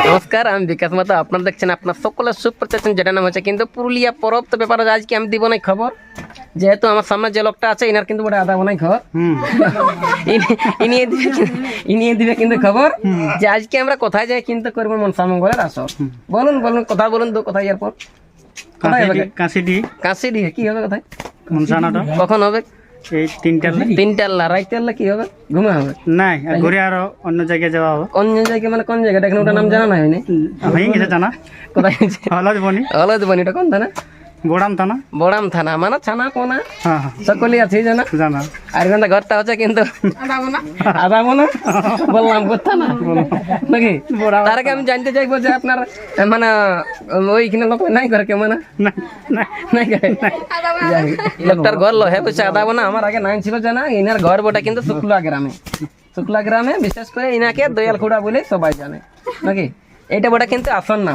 নমস্কার, আমি বিকাশ মাতা। আপনারা দেখছেন আপনার সকলের সুপ্রচার, যেটা নাম হচ্ছে কিন্তু পুরুলিয়া পরব। তো ব্যাপার আজকে আমি দিব না খবর, যেহেতু আমার সামনে যে লোকটা আছে ইনার কিন্তু বড় আদা বানাই খবর, ইনিয়ে দিবে কিন্তু খবর যে আজকে আমরা কোথায় যাই কিন্তু করবো মনসা মঙ্গলের আসর। বলুন বলুন কথা বলুন তো, কোথায় এরপর কাশিডি কি হবে, কোথায় কখন হবে? তিনটাল্লা রাইতেল্লা কি হবে? ঘুমা হবে না, ঘুরে আরো অন্য জায়গায় যাওয়া হবে। অন্য জায়গায় মানে কোন জায়গাটা? এখানে ওটার নাম জানা নাই, হয়নি হয়ে গেছে জানা। কোথায়? হলদবনি। এটা কোন থানা? বড়াম থানা মানে ছানা কোনা সকলেই আছে জানা। আর এখানটা ঘরটা হচ্ছে কিন্তু আদামোনা বললাম কোথা না নাকি। তার আগে আমি জানতে চাইবো যে আপনার মানে ওইখানে লোক নাই করে কেউ মানে নাই করে লোকটার ঘর লো হ্যাঁ বলছে আদামোনা। আমার আগে নাম ছিল জানা। ইনার ঘর বটা কিন্তু শুক্লা গ্রামে বিশেষ করে ইনাকে দয়াল খুড়া বলে সবাই জানে নাকি। এইটা বটা কিন্তু আসন না।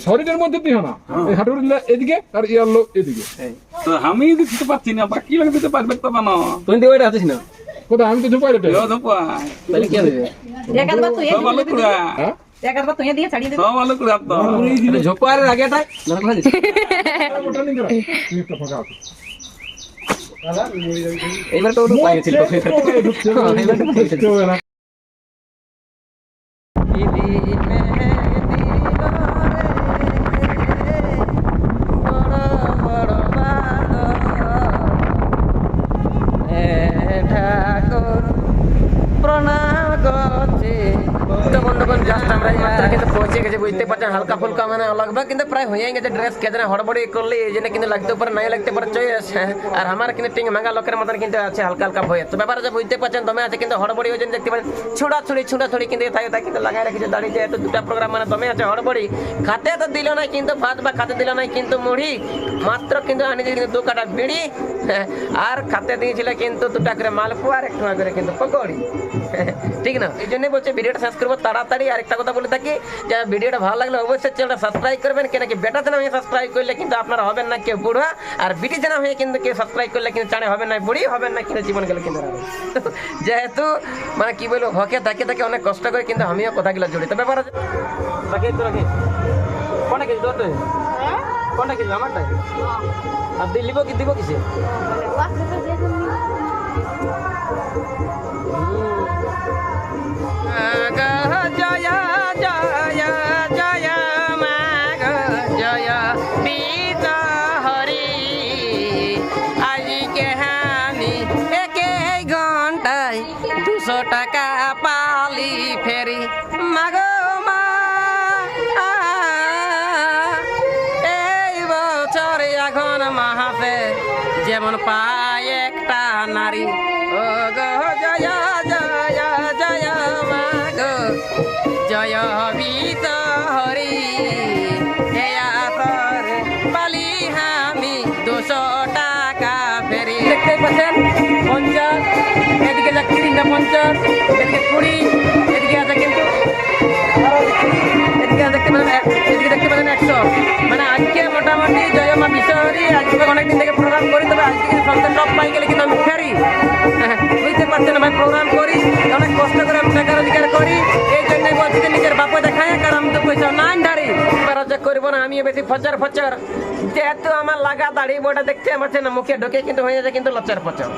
শরীরের মধ্যে হাঁটুর এদিকে আর ইয়ার লোক এদিকে। আমি দিতে পারছি না, বাকি লোক দিতে পারবে তো না। তুমি দিতে পারছিস না কোথায়? আমি তো ঝোপাই রে তাহলে কে দেবে? ঝোপার আগে এইবার তো পাইছিল বুঝতে পারছেন হালকা ফুলকা মানে লাগবে কিন্তু প্রায় হয়ে গেছে। ড্রেস কেজনে হড়বড়ি করলে এই জন্য কিন্তু লাগতে পারে নাই লাগতে পারে চয়েস। আর আমার কিন্তু টিং ভাঙা লোকের মতন কিন্তু আছে হালকা হালকা ভয়। তো ব্যাপার আছে বুঝতে পারছেন দমে আছে কিন্তু হড়বড়ি ওই জন্য দেখতে পাচ্ছেন ছুড়াছুড়ি কিন্তু তাই কিন্তু লাগাই রেখেছে দাঁড়িয়ে। যেহেতু দুটা প্রোগ্রাম মানে দমে আছে হড়বড়ি। খাতে তো দিল নাই কিন্তু ভাত বা খাতে দিল নাই কিন্তু মুড়ি, মাত্র কিন্তু আনিছে কিন্তু 2 কাটা বিড়ি আর খাতে দিয়েছিল কিন্তু 2টা করে মালপোয়া আর 1 টাকা করে কিন্তু পকোড়ি। ঠিক না? এই জন্যই বলছে ভিডিওটা শেষ করবো তাড়াতাড়ি। আর একটা কথা বলে থাকি যে ভিডিওটা ভালো লাগলে অবশ্যই চ্যানেলটা সাবস্ক্রাইব করবেন। কেন কি বেটা জানা হয়ে সাবস্ক্রাইব করলে কিন্তু আপনারা হবেন না কেউ বুড়া, আর বিটি জানা হয়ে কিন্তু কেউ সাবস্ক্রাইব করলে কিন্তু চানে হবেন না বুড়ি, হবেন না কিন্তু জীবন গেলে কিন্তু যেহেতু মানে কি বলবো হকে থাকে অনেক কষ্ট করে কিন্তু আমিও কথাগুলো জড়িত। ব্যাপার আছে কোনটা কিছু তোর কোনটা কিছু আমারটা আর দিলিব কি দিব কিসে টাকা পালি ফেরি মাগো মা এই বছর এখন মাহাতে যেমন পায় একটা নারী। ও গো জয় জয় জয় মা গো জয় বিত হরি পালি আমি 200 টাকা ফেরি। দেখতে পাচ্ছেন 50, এদিকে যাচ্ছে 3টা 50, এদিকে 20, এদিকে আছে কিন্তু এদিকে দেখতে পাচ্ছেন 100। মানে আজকে মোটামুটি জয় মা বিশ্বহরি আজকে অনেকদিন থেকে প্রোগ্রাম করি, তবে আজকে কিন্তু সন্তান টপ পাই গেলে কিন্তু আমি ফেরি। বুঝতে পারছেন ভাই, প্রোগ্রাম করি অনেক কষ্ট করে আমি টাকা রোজগার করি, এই জন্য আমি বলছি যে নিজের বাপে দেখায় কারণ আমি তো পয়সা নাই দাঁড়ি যে করবো না আমি বেশি ফচর ফচর যেহেতু আমার লাগা দাড়ি বড়া দেখতে আমার না মুখে ঢোকে কিন্তু হয়ে যায় কিন্তু লচর পচর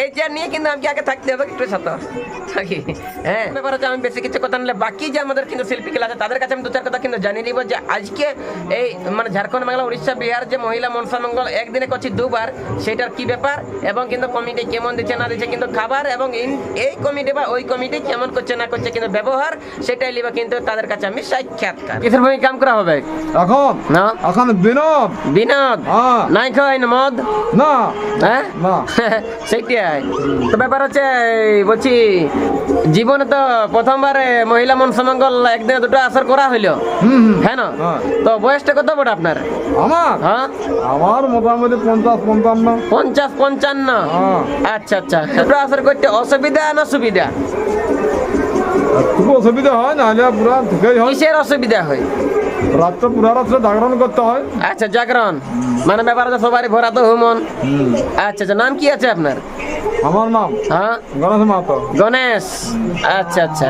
এই যে নিয়ে কিন্তু আমি আগে থাকতে হবে একটু সাথে থাকি হ্যাঁ ব্যাপার হচ্ছে আমি বেশি কিছু কথা নিলে বাকি যে আমাদের কিন্তু শিল্পীগুলো আছে তাদের কাছে আমি দু চার কথা কিন্তু জানিয়ে নিব যে আজকে এই মানে ঝাড়খণ্ড বাংলা উড়িষ্যা বিহার যে মহিলা মনসা মঙ্গল একদিনে করছি দুবার সেটার কি ব্যাপার এবং কিন্তু কমিটি কেমন দিচ্ছে না দিচ্ছে কিন্তু খাবার এবং এই কমিটি বা ওই কমিটি কেমন করছে না করছে কিন্তু ব্যবহার সেটাই লিবা কিন্তু তাদের কাছে আমি সাক্ষাৎকার কিসের ভূমি কাম করা হবে এখন না এখন বিনোদ বিনোদ নাই খাই না মদ না হ্যাঁ না সেইটাই তো ব্যাপার হচ্ছে বলছি জীবনে তো প্রথমবারে মহিলা মনসামঙ্গল একদিনে দুটো আসর করা হইলো হ্যাঁ না তো বয়সটা কত বড় আপনার আমার হ্যাঁ আমার মোটামুটি 50-55 50-55 আচ্ছা আচ্ছা দুটো আসর করতে অসুবিধা না সুবিধা খুব অসুবিধা হয় না হলে পুরা ঠিকই হয় কিসের অসুবিধা হয় রাত্রে পুরা রাত্রে জাগরণ করতে হয় আচ্ছা জাগরণ মানে ব্যাপার আছে সবারই ভরা তো হুমন আচ্ছা আচ্ছা নাম কি আছে আপনার আমার নাম হ্যাঁ গণেশ মাহাতো গণেশ আচ্ছা আচ্ছা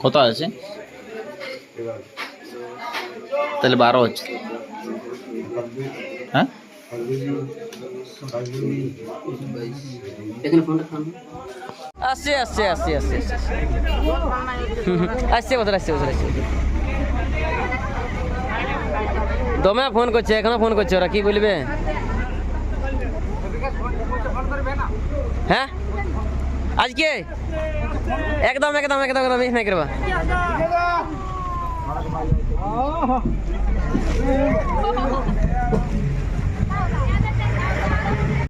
কত আছে তাহলে 12 হচ্ছে হ্যাঁ আসছে আসছে আসছে আসছে আসছে বদল আসছে বদল আসছে দমে ফোন করছে এখনো ফোন করছে ওরা কি বলবে হ্যাঁ আজকে একদম একদম একদম একদম মিস নাই করবা